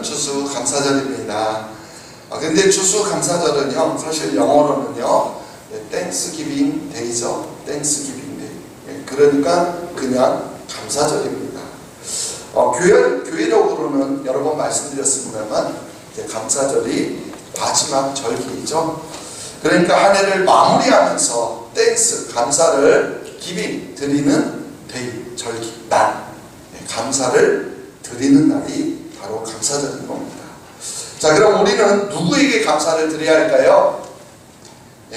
추수감사절입니다. 근데 추수감사절은요, 사실 영어로는요, 땡스기빙 데이죠. 땡스기빙 데이. 그러니까 그냥 감사절입니다. 교회력으로는 여러 번 말씀드렸습니다만, 감사절이 마지막 절기이죠. 그러니까 한 해를 마무리하면서 땡스, 감사를 기빙, 드리는 데이, 절기, 날, 감사를 드리는 날이 바로 감사절인 겁니다. 자, 그럼 우리는 누구에게 감사를 드려야 할까요?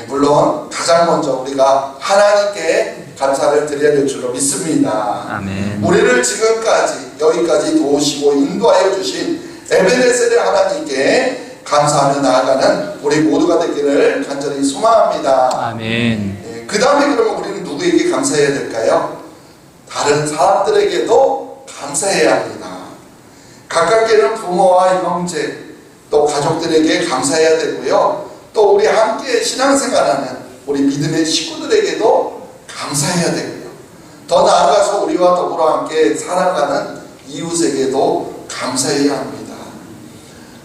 물론 가장 먼저 우리가 하나님께 감사를 드려야 될 줄로 믿습니다. 아멘. 우리를 지금까지 여기까지 도우시고 인도하여 주신 에베네셀의 하나님께 감사하며 나아가는 우리 모두가 되기를 간절히 소망합니다. 아멘. 그 다음에 그러면 우리는 누구에게 감사해야 될까요? 다른 사람들에게도 감사해야 합니다. 가깝게는 부모와 형제, 또 가족들에게 감사해야 되고요. 또 우리 함께 신앙생활하는 우리 믿음의 식구들에게도 감사해야 되고요. 더 나아가서 우리와 더불어 함께 살아가는 이웃에게도 감사해야 합니다.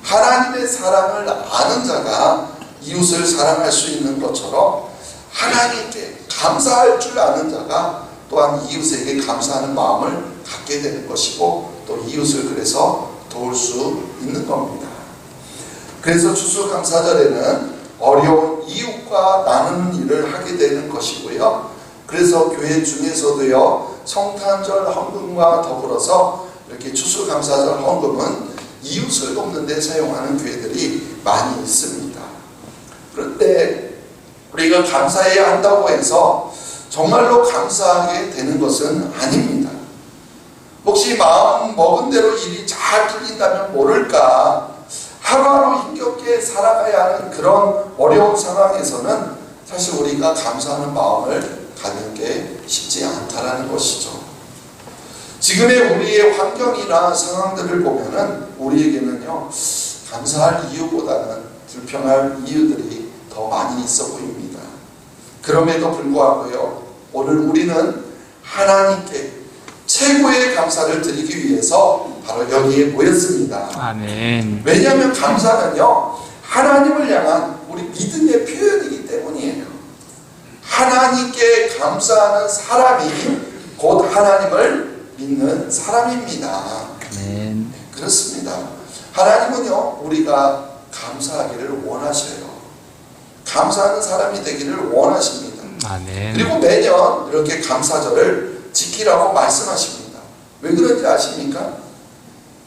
하나님의 사랑을 아는 자가 이웃을 사랑할 수 있는 것처럼 하나님께 감사할 줄 아는 자가 또한 이웃에게 감사하는 마음을 갖게 되는 것이고 또 이웃을 그래서 도울 수 있는 겁니다. 그래서 추수감사절에는 어려운 이웃과 나누는 일을 하게 되는 것이고요. 그래서 교회 중에서도요, 성탄절 헌금과 더불어서 이렇게 추수감사절 헌금은 이웃을 돕는 데 사용하는 교회들이 많이 있습니다. 그런데 우리가 감사해야 한다고 해서 정말로 감사하게 되는 것은 아닙니다. 혹시 마음 먹은 대로 일이 잘 풀린다면 모를까, 하루하루 힘겹게 살아가야 하는 그런 어려운 상황에서는 사실 우리가 감사하는 마음을 갖는 게 쉽지 않다라는 것이죠. 지금의 우리의 환경이나 상황들을 보면은 우리에게는요, 감사할 이유보다는 불평할 이유들이 더 많이 있어 보입니다. 그럼에도 불구하고요, 오늘 우리는 하나님께 최고의 감사를 드리기 위해서 바로 여기에 모였습니다. 아멘. 왜냐하면 감사는요, 하나님을 향한 우리 믿음의 표현이기 때문이에요. 하나님께 감사하는 사람이 곧 하나님을 믿는 사람입니다. 아멘. 그렇습니다. 하나님은요, 우리가 감사하기를 원하셔요. 감사하는 사람이 되기를 원하십니다. 아멘. 그리고 매년 이렇게 감사절을 지키라고 말씀하십니다. 왜 그런지 아십니까?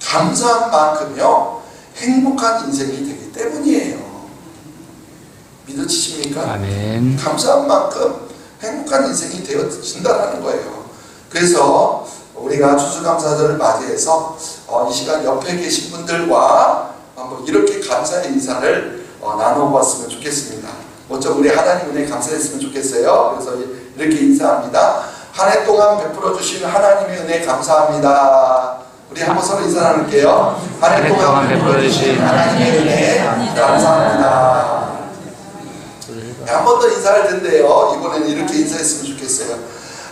감사한 만큼요, 행복한 인생이 되기 때문이에요. 믿어지십니까? 아멘. 감사한 만큼 행복한 인생이 되어진다는 거예요. 그래서 우리가 추수감사절을 맞이해서 이 시간 옆에 계신 분들과 한번 이렇게 감사의 인사를 나눠보았으면 좋겠습니다. 먼저 우리 하나님 은혜 감사했으면 좋겠어요. 그래서 이렇게 인사합니다. 한 해 동안 베풀어 주신 하나님의 은혜 감사합니다. 우리 한번 서로 인사 나눌게요. 한 해 동안 베풀어 주신 하나님의 은혜 감사합니다. 한 번 더 인사할 텐데요, 이번에는 이렇게 인사했으면 좋겠어요.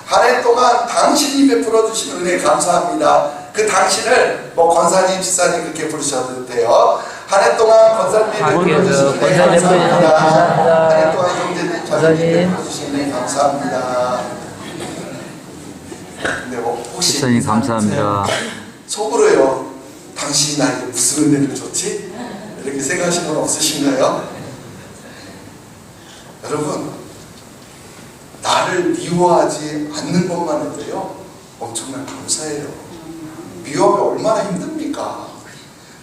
한 해 동안 당신이 베풀어 주신 은혜 감사합니다. 그 당신을 권사님, 집사님 그렇게 부르셔도 돼요. 한 해 동안 권사님이 베풀어 주신 은혜 감사합니다. 한 해 동안 형제님, 자매님 베풀어 주신 은혜 감사합니다. 근데 혹시 집사님 감사합니다. 속으로요, 당신이 나에게 무슨 은혜를 줬지? 이렇게 생각하신 분 없으신가요? 여러분, 나를 미워하지 않는 것만 해도요, 엄청난 감사해요. 미워하면 얼마나 힘듭니까?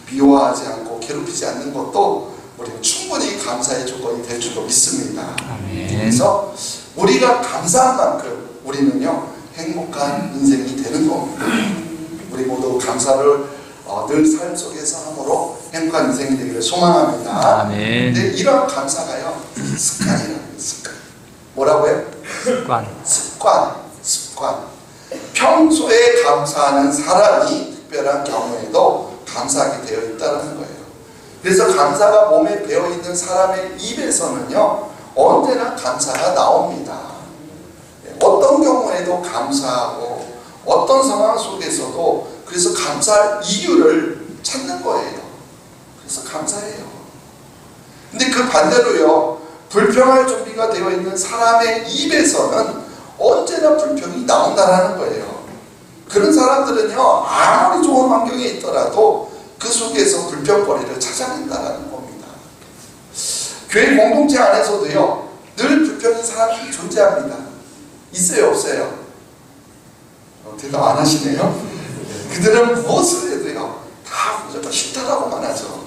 미워하지 않고 괴롭히지 않는 것도 우리는 충분히 감사의 조건이 될 줄로 믿습니다. 아멘. 그래서 우리가 감사한 만큼 우리는요, 행복한 인생이 되는 겁니다. 우리 모두 감사를 늘 삶 속에서 함으로 행복한 인생이 되기를 소망합니다. 아멘. 근데 이런 감사가요, 습관이라는 습관. 뭐라고요? 습관. 평소에 감사하는 사람이 특별한 경우에도 감사하게 되어 있다는 거예요. 그래서 감사가 몸에 배어 있는 사람의 입에서는요, 언제나 감사가 나옵니다. 어떤 경우에도 감사하고 어떤 상황 속에서도 그래서 감사할 이유를 찾는 거예요. 반대로요, 불평할 준비가 되어 있는 사람의 입에서는 언제나 불평이 나온다라는 거예요. 그런 사람들은요, 아무리 좋은 환경에 있더라도 그 속에서 불평거리를 찾아낸다라는 겁니다. 교회 공동체 안에서도요, 늘 불평인 사람들이 존재합니다. 있어요, 없어요? 대답 안 하시네요. 그들은 무엇을 해도요, 다 무조건 싫다라고만 하죠.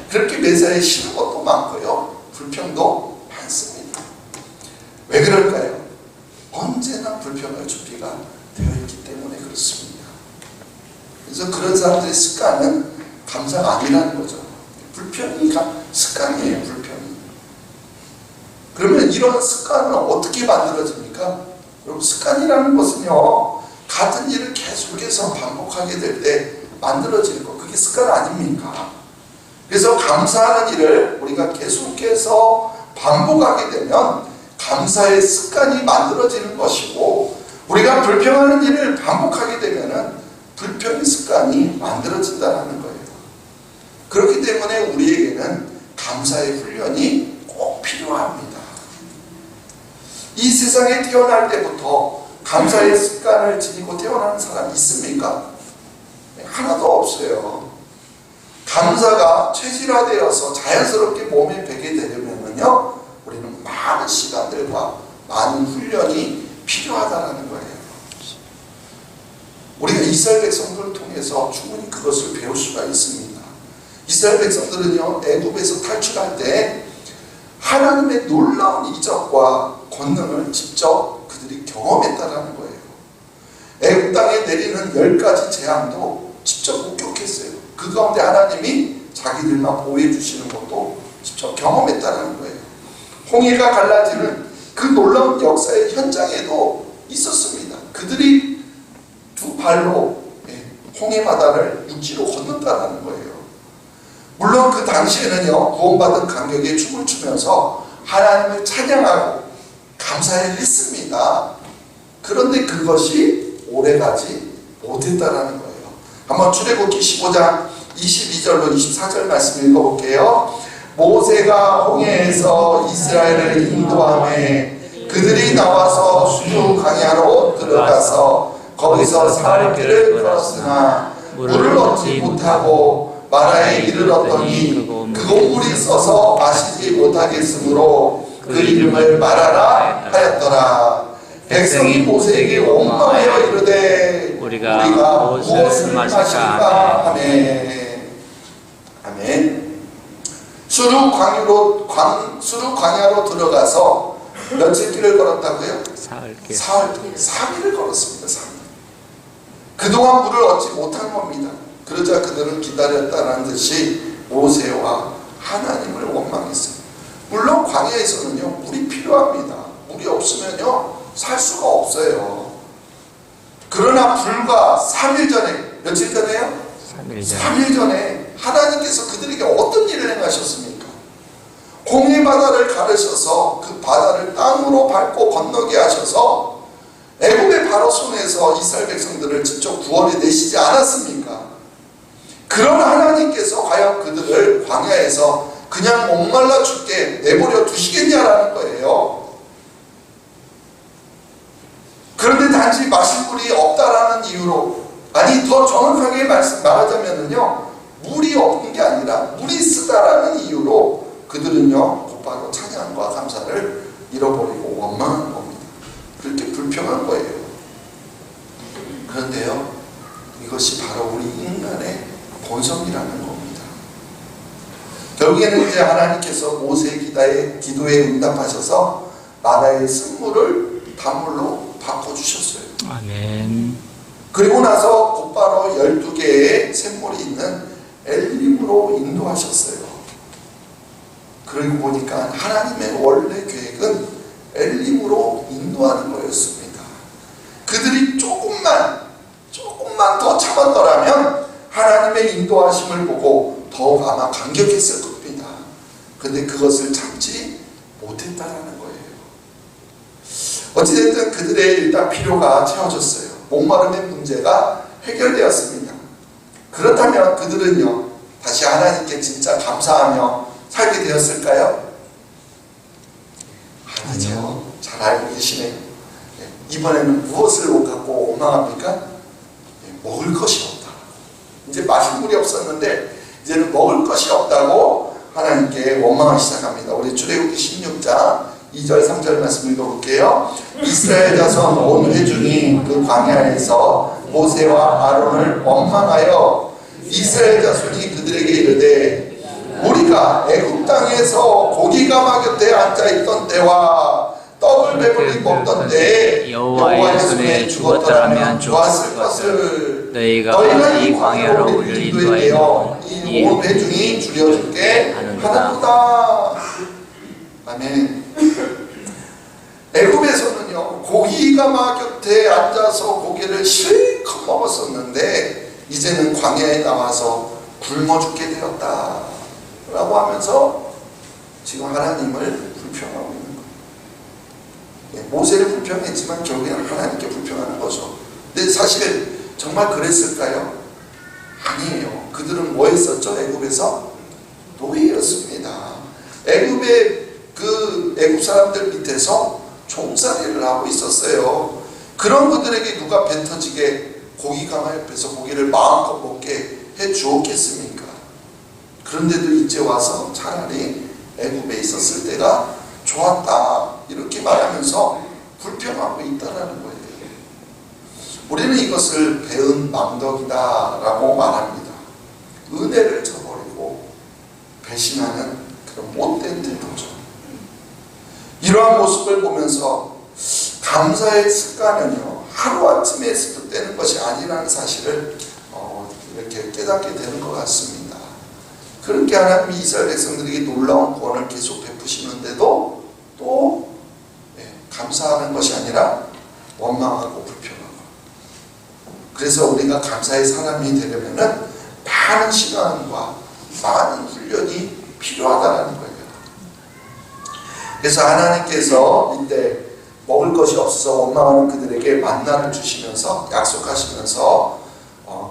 그렇게 매사에 싫은 것도 많고요, 불평도 많습니다. 왜 그럴까요? 언제나 불평할 준비가 되어 있기 때문에 그렇습니다. 그래서 그런 사람들의 습관은 감사가 아니라는 거죠. 불평이 습관이에요, 불평이. 그러면 이런 습관은 어떻게 만들어집니까? 여러분, 습관이라는 것은요, 같은 일을 계속해서 반복하게 될 때 만들어지는 거, 그게 습관 아닙니까? 그래서 감사하는 일을 우리가 계속해서 반복하게 되면 감사의 습관이 만들어지는 것이고, 우리가 불평하는 일을 반복하게 되면 불평의 습관이 만들어진다는 거예요. 그렇기 때문에 우리에게는 감사의 훈련이 꼭 필요합니다. 이 세상에 태어날 때부터 감사의 습관을 지니고 태어나는 사람이 있습니까? 하나도 없어요. 감사가 체질화되어서 자연스럽게 몸에 배게 되려면요, 우리는 많은 시간들과 많은 훈련이 필요하다는 거예요. 우리가 이스라엘 백성들을 통해서 충분히 그것을 배울 수가 있습니다. 이스라엘 백성들은요, 애굽에서 탈출할 때 하나님의 놀라운 이적과 권능을 직접 그들이 경험했다라는 거예요. 애굽 땅에 내리는 10가지 재앙도 직접 목격했어요. 그 가운데 하나님이 자기들만 보호해 주시는 것도 직접 경험했다는 거예요. 홍해가 갈라지는 그 놀라운 역사의 현장에도 있었습니다. 그들이 두 발로 홍해 바다를 육지로 건넜다는 거예요. 물론 그 당시에는요, 구원받은 감격에 춤을 추면서 하나님을 찬양하고 감사했습니다. 그런데 그것이 오래가지 못했다라는 거예요. 한번 출애굽기 15장 22절로 24절 말씀 읽어볼게요. 모세가 홍해에서 이스라엘을 인도하매 그들이 나와서 수주 광야로 들어가서 거기서 사흘 길을 걸었으나 물을 얻지 못하고 마라에 이르렀더니 그곳 물이 써서 마시지 못하겠으므로 그 이름을 마라라 하였더라. 백성이 모세에게 원망하여 이르되 우리가 무엇을 마실까 하매. 아멘. 수르 광야로 들어가서 며칠 길을 걸었다고요? 사흘길. 3일을 걸었습니다. 3일. 그동안 물을 얻지 못한 겁니다. 그러자 그들은 기다렸다는 듯이 모세와 하나님을 원망했어요. 물론 광야에서는요, 물이 필요합니다. 물이 없으면요, 살 수가 없어요. 그러나 불과 3일 전에, 며칠 전에요? 3일 전에 하나님께서 그들에게 어떤 일을 행하셨습니까? 홍해 바다를 가르셔서 그 바다를 땅으로 밟고 건너게 하셔서 애굽의 바로 손에서 이스라엘 백성들을 직접 구원해 내시지 않았습니까? 그런 하나님께서 과연 그들을 광야에서 그냥 목말라 죽게 내버려 두시겠냐라는 거예요. 그런데 단지 마실 물이 없다라는 이유로, 아니 더 정확하게 말하자면요, 물이 없는 게 아니라 물이 쓰다라는 이유로 그들은요, 곧바로 찬양과 감사를 잃어버리고 원망한 겁니다. 그렇게 불평한 거예요. 그런데요, 이것이 바로 우리 인간의 본성이라는 겁니다. 결국에는 이제 하나님께서 모세의 기도에 응답하셔서 마라의 쓴물을 단물로 바꿔주셨어요. 아멘. 그리고 나서 곧바로 12개의 샘물이 있는 엘림으로 인도하셨어요. 그리고 보니까 하나님의 원래 계획은 엘림으로 인도하는 거였습니다. 그들이 조금만 더 참았더라면 하나님의 인도하심을 보고 더욱 아마 감격했을 겁니다. 그런데 그것을 참지 못했다라는 거예요. 어찌됐든 그들의 일단 필요가 채워졌어요. 목마름의 문제가 해결되었습니다. 그렇다면 그들은요, 다시 하나님께 진짜 감사하며 살게 되었을까요? 아니죠. 아니요. 잘 알고 계시네요. 이번에는 무엇을 갖고 원망합니까? 먹을 것이 없다. 이제 마실 물이 없었는데 이제는 먹을 것이 없다고 하나님께 원망을 시작합니다. 우리 출애굽기 16장 2절 3절 말씀 읽어볼게요. 이스라엘 자손 온 회중이 그 광야에서 모세와 아론을 원망하여 이스라엘 자손이 그들에게 이르되 우리가 애굽 땅에서 고기가 곁에 앉아있던 때와 떡을 배불리 먹던 때에 여호와의 손에 죽었더라면 좋았을 것을 너희가 이 광야로 우리를 인도하여 이온 회중이 줄여줄게 하는구나. 아멘. 애굽에서는요 고기가 곁에 앉아서 고기를 실컷 먹었었는데 이제는 광야에 나와서 굶어 죽게 되었다 라고 하면서 지금 하나님을 불평하고 있는 거예요. 모세를 불평했지만 결국에는 하나님께 불평하는 거죠. 근데 사실 정말 그랬을까요? 아니에요. 그들은 뭐 했었죠? 애굽에서 노예였습니다. 애굽의 애굽 사람들 밑에서 종살이를 하고 있었어요. 그런 그들에게 누가 배 터지게 고기 강화 옆에서 고기를 마음껏 먹게 해 주었겠습니까? 그런데도 이제 와서 차라리 애굽에 있었을 때가 좋았다 이렇게 말하면서 불평하고 있다라는 거예요. 우리는 이것을 배은 망덕이다 라고 말합니다. 은혜를 저버리고 배신하는 그런 못된 태도죠. 이러한 모습을 보면서 감사의 습관은요 하루아침에 습득되는 것이 아니라는 사실을 이렇게 깨닫게 되는 것 같습니다. 그렇게 하나님이 이스라엘 백성들에게 놀라운 구원을 계속 베푸시는데도 또 감사하는 것이 아니라 원망하고 불평하고, 그래서 우리가 감사의 사람이 되려면 많은 시간과 많은 훈련이 필요하다는 거예요. 그래서 하나님께서 이때 먹을 것이 없어서 원망하는 그들에게 만나를 주시면서 약속하시면서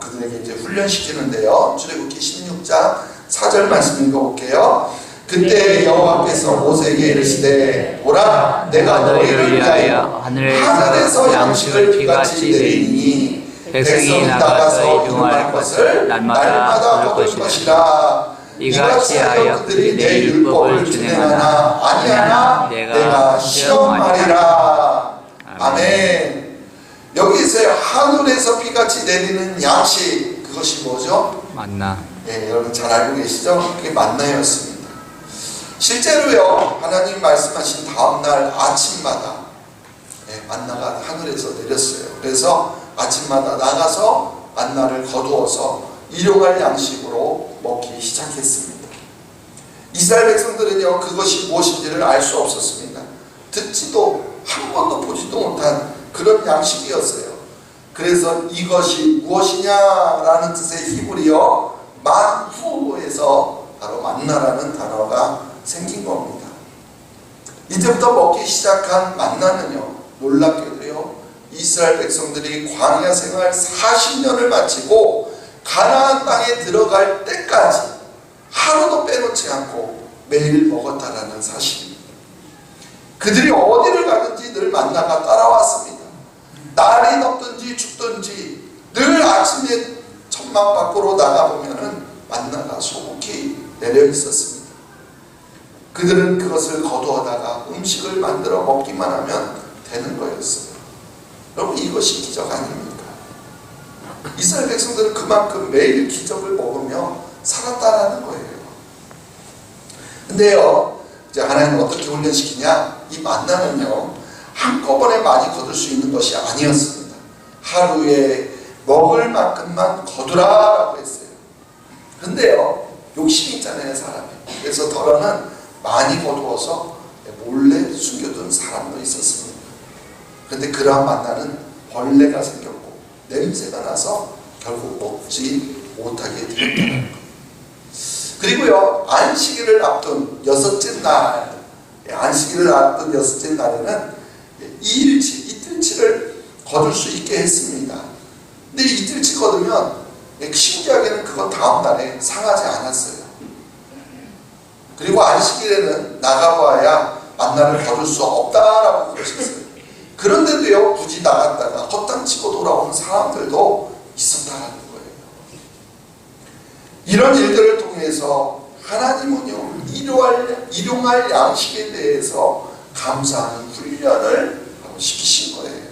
그들에게 이제 훈련시키는데요. 출애굽기 16장 4절 말씀 읽어볼게요. 그때 여호와께서 모세에게 이르시되 보라 내가 너희를 위하여 하늘에서 양식을 비같이 내리니 백성이 나가서 이동할 것을 날마다 얻을 것이라. 이같이 하여 그들이 내 율법을 준행하나 아니하나 내가 시험하리라. 아멘. 여기서 하늘에서 비같이 내리는 양식, 그것이 뭐죠? 만나. 여러분 잘 알고 계시죠? 그게 만나였습니다. 실제로요 하나님 말씀하신 다음날 아침마다 만나가 하늘에서 내렸어요. 그래서 아침마다 나가서 만나를 거두어서 일용할 양식으로 먹기 시작했습니다. 이스라엘 백성들은요 그것이 무엇인지를 알 수 없었습니다. 듣지도 한 번도 보지도 못한 그런 양식이었어요. 그래서 이것이 무엇이냐라는 뜻의 히브리어 만후에서 바로 만나라는 단어가 생긴 겁니다. 이제부터 먹기 시작한 만나는요 놀랍게도요 이스라엘 백성들이 광야 생활 40년을 마치고 가나안 땅에 들어갈 때까지 하루도 빼놓지 않고 매일 먹었다라는 사실입니다. 그들이 어디를 가든지 늘 만나가 따라왔습니다. 날이 덥든지 춥든지 늘 아침에 천막 밖으로 나가보면은 만나가 소복히 내려 있었습니다. 그들은 그것을 거두어다가 음식을 만들어 먹기만 하면 되는 거였어요. 여러분 이것이 기적 아닙니까? 이스라엘 백성들은 그만큼 매일 기적을 먹으며 살았다라는 거예요. 근데요 이제 하나님은 어떻게 훈련시키냐, 이 만나는요 한꺼번에 많이 거둘 수 있는 것이 아니었습니다. 하루에 먹을 만큼만 거두라라고 했어요. 근데요 욕심이 있잖아요 사람이. 그래서 더러는 많이 거두어서 몰래 숨겨둔 사람도 있었습니다. 그런데 그러한 만나는 벌레가 생겼고 냄새가 나서 결국 먹지 못하게 되었다는 것. 그리고요 안식일을 앞둔 여섯째 날, 안식일을 앞둔 여섯째 날에는 이일치, 이틀치를 거둘 수 있게 했습니다. 근데 이틀치 거두면 신기하게는 그건 다음 날에 상하지 않았어요. 그리고 안식일에는 나가봐야 만나를 거둘 수 없다라고 그러셨어요. 그런데도요, 굳이 나갔다가 헛땅치고 돌아오는 사람들도 있었다라는 거예요. 이런 일들을 통해서 하나님은요, 일용할 양식에 대해서 감사하는 훈련을 시키신 거예요.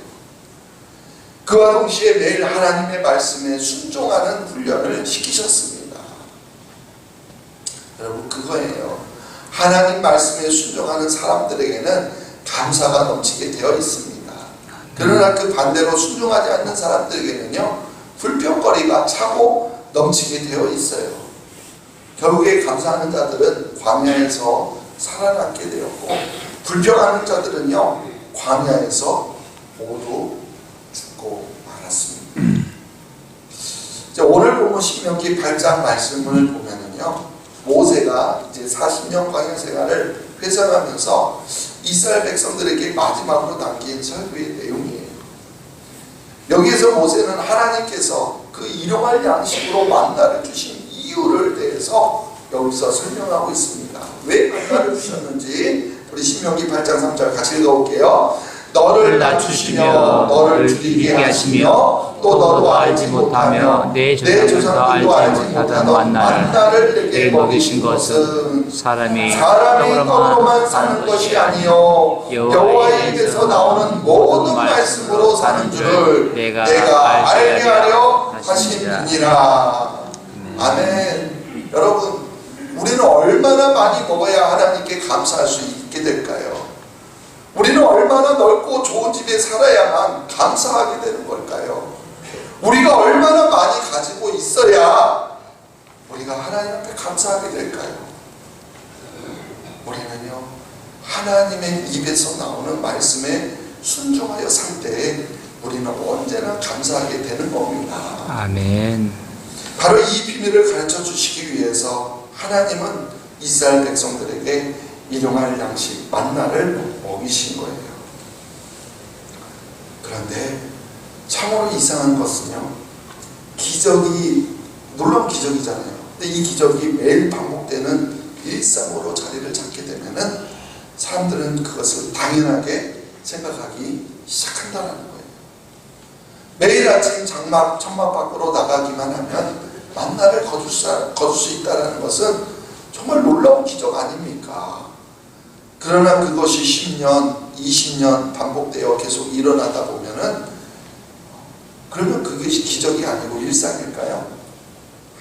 그와 동시에 매일 하나님의 말씀에 순종하는 훈련을 시키셨습니다. 여러분, 그거예요. 하나님 말씀에 순종하는 사람들에게는 감사가 넘치게 되어 있습니다. 그러나 그 반대로 순종하지 않는 사람들에게는요, 불평거리가 차고 넘치게 되어 있어요. 결국에 감사하는 자들은 광야에서 살아남게 되었고, 불평하는 자들은요, 광야에서 모두 죽고 말았습니다. 오늘 보면 신명기 8장 말씀을 보면은요, 모세가 이제 40년 광야 생활을 회상하면서 이스라엘 백성들에게 마지막으로 남긴 설교의 내용이에요. 여기에서 모세는 하나님께서 그 일용할 양식으로 만나를 주신 이유를 대해서 여기서 설명하고 있습니다. 왜 만나를 주셨는지 우리 신명기 8장 3절 같이 읽어볼게요. 너를 낮추시며 너를 줄이게 하시며 또 너도 알지 못하며 내 조상들도 알지 못하던 만나를 내게 먹이신 것은 사람이 떡으로만 사는 것이 아니요 여호와의 입에서 나오는 모든 말씀으로 사는 줄을 내가 알게 하려 하심이니라. 아멘. 여러분, 우리는 얼마나 많이 먹어야 하나님께 감사할 수 있게 될까요? 우리는 얼마나 넓고 좋은 집에 살아야만 감사하게 되는 걸까요? 우리가 얼마나 많이 가지고 있어야 우리가 하나님 앞에 감사하게 될까요? 우리는요, 하나님의 입에서 나오는 말씀에 순종하여 살 때에 우리는 언제나 감사하게 되는 겁니다. 아멘. 바로 이 비밀을 가르쳐 주시기 위해서 하나님은 이스라엘 백성들에게 일용할 양식 만나를 먹이신 거예요. 그런데 참으로 이상한 것은요, 기적이 놀라운 기적이잖아요. 근데 이 기적이 매일 반복되는 일상으로 자리를 잡게 되면은 사람들은 그것을 당연하게 생각하기 시작한다는 거예요. 매일 아침 천막 밖으로 나가기만 하면 만나를 거둘 수 있다는 것은 정말 놀라운 기적 아닙니까? 그러나 그것이 10년, 20년 반복되어 계속 일어나다 보면은, 그러면 그것이 기적이 아니고 일상일까요?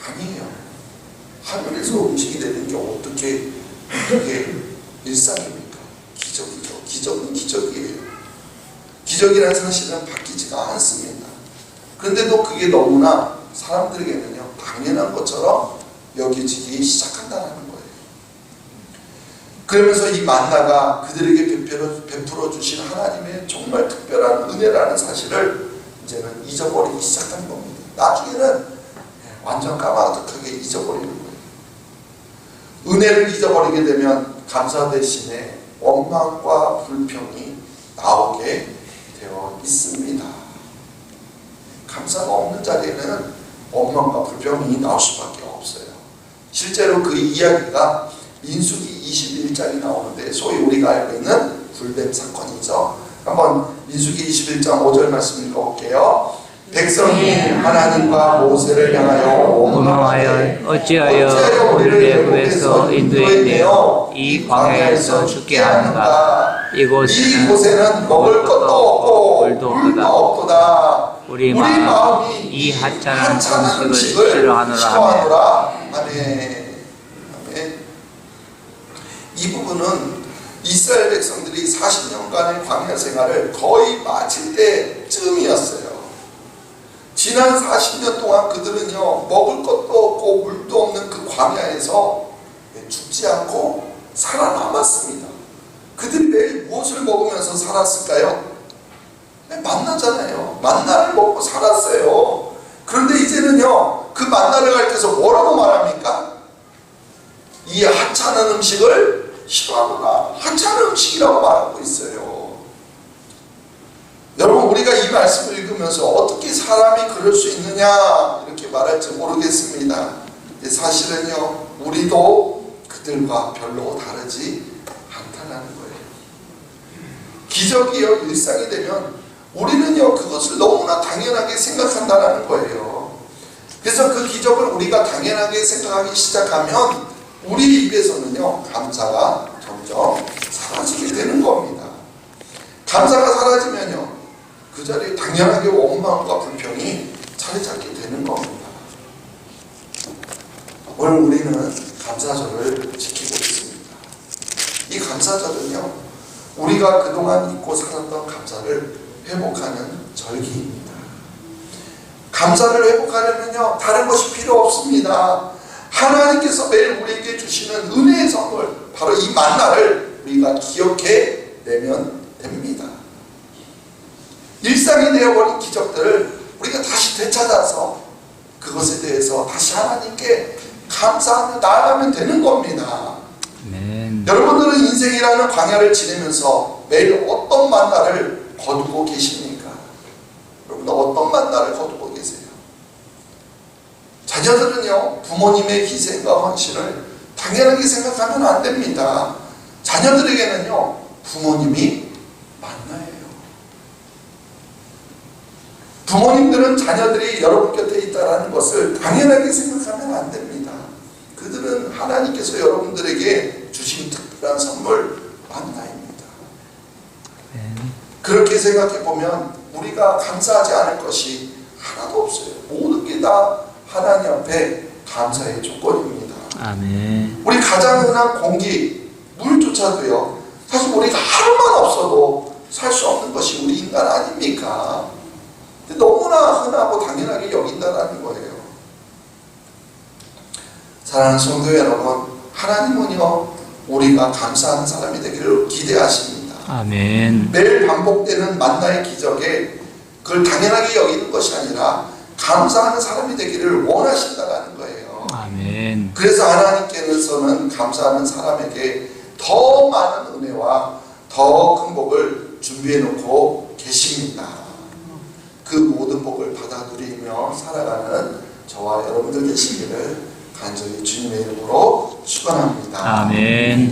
아니에요. 하늘에서 음식이 되는 게 어떻게 그게 일상입니까? 기적이죠. 기적은 기적이에요. 기적이라는 사실은 바뀌지가 않습니다. 그런데도 그게 너무나 사람들에게는요, 당연한 것처럼 여겨지기 시작한다는 거예요. 그러면서 이 만나가 그들에게 베풀어 주신 하나님의 정말 특별한 은혜라는 사실을 이제는 잊어버리기 시작한 겁니다. 나중에는 완전 까마득하게 잊어버리는 거예요. 은혜를 잊어버리게 되면 감사 대신에 원망과 불평이 나오게 되어 있습니다. 감사가 없는 자리에는 원망과 불평이 나올 수밖에 없어요. 실제로 그 이야기가 민수기 21장이 나오는데, 소위 우리가 알고 있는 불뱀 사건이죠. 한번 민수기 21장 5절 말씀 읽어볼게요. 백성이 하나님과 모세를 향하여 원망하여 어찌하여 우리를 애굽에서 인도해내어 이 광야에서 죽게 하는가. 이곳에는 먹을 것도 없고 물도 없도다. 우리 마음이 이 하찮은 음식을 싫어하노라. 아멘. 이 부분은 이스라엘 백성들이 40년간의 광야 생활을 거의 마칠 때쯤이었어요. 지난 40년 동안 그들은요, 먹을 것도 없고 물도 없는 그 광야에서 죽지 않고 살아남았습니다. 그들이 매일 무엇을 먹으면서 살았을까요? 만나잖아요. 만나를 먹고 살았어요. 그런데 이제는요, 그 만나를 가리켜서 뭐라고 말합니까? 이 하찮은 음식을 싫어하거나 하찮은 음식이라고 말하고 있어요. 여러분, 우리가 이 말씀을 읽으면서 어떻게 사람이 그럴 수 있느냐 이렇게 말할지 모르겠습니다. 사실은요, 우리도 그들과 별로 다르지 않다는 거예요. 기적이요 일상이 되면 우리는요 그것을 너무나 당연하게 생각한다는 거예요. 그래서 그 기적을 우리가 당연하게 생각하기 시작하면 우리 입에서는요 감사가 점점 사라지게 되는 겁니다. 감사가 사라지면요 그 자리에 당연하게 원망과 불평이 자리 잡게 되는 겁니다. 오늘 우리는 감사절을 지키고 있습니다. 이 감사절은요 우리가 그동안 잊고 살았던 감사를 회복하는 절기입니다. 감사를 회복하려면요 다른 것이 필요 없습니다. 하나님께서 매일 우리에게 주시는 은혜의 선물, 바로 이 만나를 우리가 기억해내면 됩니다. 일상이 되어버린 기적들을 우리가 다시 되찾아서 그것에 대해서 다시 하나님께 감사하며 나아가면 되는 겁니다. 아멘. 여러분들은 인생이라는 광야를 지내면서 매일 어떤 만나를 거두고 계십니까? 여러분들 어떤 만나를 거두고 계세요? 자녀들은요 부모님의 희생과 헌신을 당연하게 생각하면 안 됩니다. 자녀들에게는요 부모님이 만나예요. 부모님들은 자녀들이 여러분 곁에 있다는 것을 당연하게 생각하면 안 됩니다. 그들은 하나님께서 여러분들에게 주신 특별한 선물 만나입니다. 그렇게 생각해 보면 우리가 감사하지 않을 것이 하나도 없어요. 모든 게 다 하나님 앞에 감사의 조건입니다. 아멘. 우리 가장 흔한 공기, 물조차도요 사실 우리가 하루만 없어도 살 수 없는 것이 우리 인간 아닙니까? 근데 너무나 흔하고 당연하게 여긴다는 거예요. 사랑하는 성도 여러분, 하나님은요 우리가 감사하는 사람이 되기를 기대하십니다. 아멘. 매일 반복되는 만나의 기적에 그걸 당연하게 여기는 것이 아니라 감사하는 사람이 되기를 원하신다는 거예요. 아멘. 그래서 하나님께서는 감사하는 사람에게 더 많은 은혜와 더 큰 복을 준비해 놓고 계십니다. 그 모든 복을 받아 누리며 살아가는 저와 여러분들 되시기를 간절히 주님의 이름으로 축원합니다. 아멘.